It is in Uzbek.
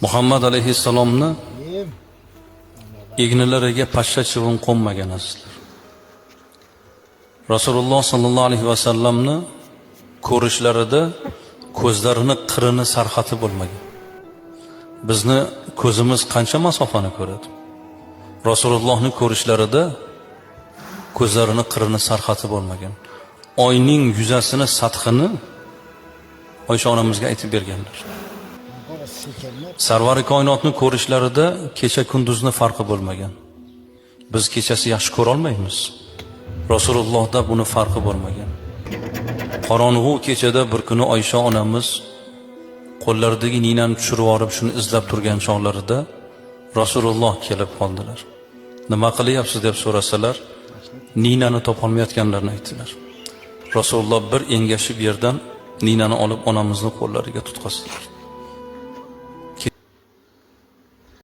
Muhammad alayhissalomni egnilariga pashsha chivin qo'nmagan azizlar. Rasululloh sallallohu alayhi vasallamni ko'rishlarida ko'zlarini qirini sarxati bo'lmagan. Bizni ko'zimiz qancha masofani ko'radi? Rasulullohni ko'rishlarida ko'zlarini qirini sarxati bo'lmagan. Oyning yuzasini, sathini Oysha onamizga aytib berganlar. Sarvari koinotni ko'rishlarida kecha kunduzni farqi bo'lmagan. Biz kechasi yaxshi ko'ra olmaymiz. Rasulullohda buni farqi bo'lmagan. Qorong'u kechada bir kuni Oysha onamiz qo'llaridagi ninani tushirib olib shuni izlab turgan chog'larida Rasululloh kelib qoldilar. Nima qilyapsiz deb so'rasalar, ninani topolmayotganlarini aytdilar. Rasululloh bir engashib yerdan ninani olib onamizni qo'llariga tutqazdilar.